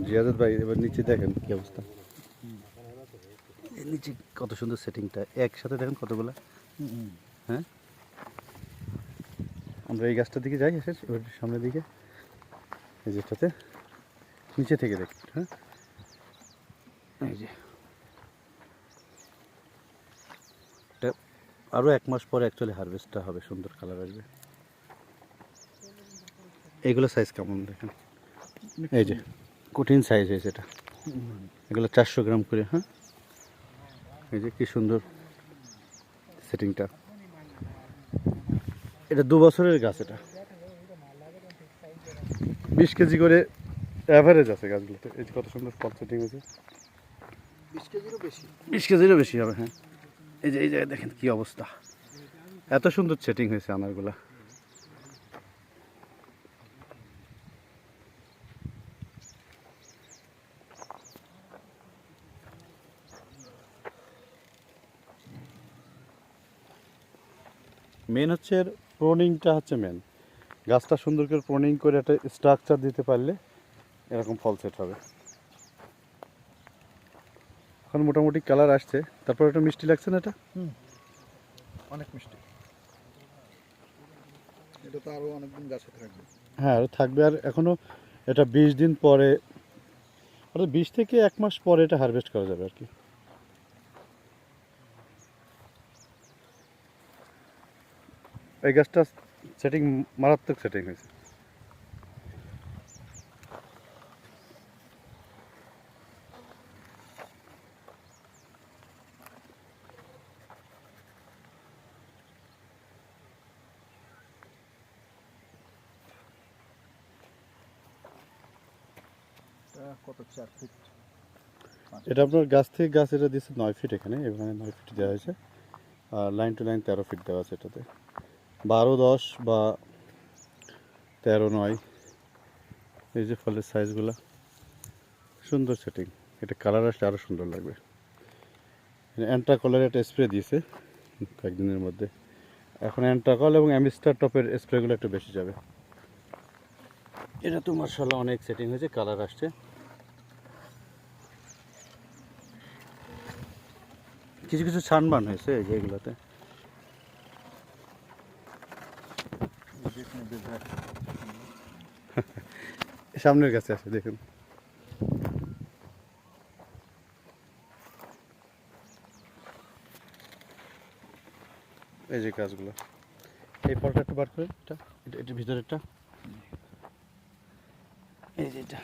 জিয়াদত ভাই এবার নিচে দেখেন কি অবস্থা, এর নিচে কত সুন্দর সেটিংটা, একসাথে দেখেন কতগুলা। হ্যাঁ, আমরা এই গাছটার দিকে যাই, এসে এবার সামনের দিকে এই যেটাতে নিচে থেকে দেখি। হ্যাঁ, এই যে এটা আরও 1 মাস পরে অ্যাকচুয়ালি হারভেস্টটা হবে, সুন্দর কালার আসবে। এইগুলো সাইজ কেমন দেখেন, এই যে কঠিন সাইজ হয়েছে এটা, এগুলো 400 গ্রাম করে। হ্যাঁ, এই যে কি সুন্দর সেটিংটা, এটা 2 বছরের গাছ, এটা 20 কেজি করে অ্যাভারেজ আছে গাছগুলোতে। এই যে কত সুন্দর ফল সেটিং হয়েছে, 20 কেজিরও বেশি হবে। হ্যাঁ, এই যে এই জায়গায় দেখেন কি অবস্থা, এত সুন্দর সেটিং হয়েছে আনারগুলা। মেন হচ্ছে প্রোনিংটা হচ্ছে মেন, গাছটা সুন্দর করে প্রোনিং করে একটা স্ট্রাকচার দিতে পারলে এরকম ফল সেট হবে। এখন মোটামুটি কালার আসছে, তারপর একটা মিষ্টি লাগছে না এটা? অনেক মিষ্টি, এটা তো আরো অনেকদিন গাছে থাকবে। হ্যাঁ, আর থাকবে, আর এখনো এটা 20 দিন পরে, অর্থাৎ 20 থেকে 1 মাস পরে এটা হারভেস্ট করা যাবে আর কি। এই গাছটা সেটিং মারাত্মক সেটিং হয়েছে। কত 4 ফিট? এটা আপনার গাছ থেকে গাছ এটা দিচ্ছে 9 ফিট, এখানে এখানে 9 ফিট দেওয়া হয়েছে, আর লাইন টু লাইন 13 ফিট দেওয়া আছে এটাতে, 12-10 বা 13-9। এই যে ফলের সাইজগুলো সুন্দর সেটিং, এটা কালার আসলে আরও সুন্দর লাগবে। অ্যান্ট্রাকলের একটা স্প্রে দিয়েছে কয়েকদিনের মধ্যে, এখন অ্যান্ট্রাকল এবং অ্যামিস্টার টপের স্প্রেগুলো একটু বেশি যাবে। এটা তো মার্শাল্লাহ অনেক সেটিং হয়েছে, কালার আসছে। কিছু কিছু ছানবান হয়েছে এই যে এগুলোতে। সামনের কাছে আছে দেখুন, এই যে গাছগুলো। এই ফলটা একটু বার করে, এটা এটা ভিতরেরটা, এই যে এটা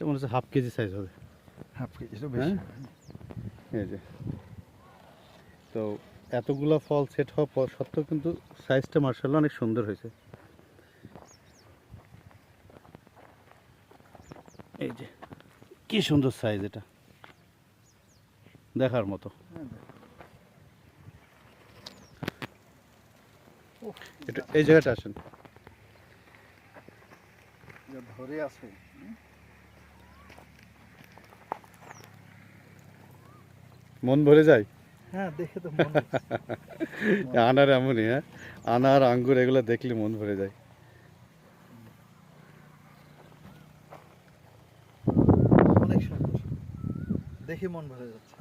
মনে হচ্ছে ½ কেজি সাইজ হবে। হাফ কেজি তো বেশি। এই যে, তো এতগুলো ফল সেট হওয়ার পর সত্ত্বেও কিন্তু সাইজটা মার্শাল্লাহ অনেক সুন্দর হয়েছে। এই যে কি সুন্দর সাইজ, এটা দেখার মতো। এটা এই জায়গাটা আসেন, ধরে আছে। মন ভরে যায়। হ্যাঁ, দেখে তো আনার এমনই, হ্যাঁ, আনার আঙ্গুর এগুলো দেখলে মন ভরে যায়। অনেক সুন্দর, দেখে মন ভরে যাচ্ছে।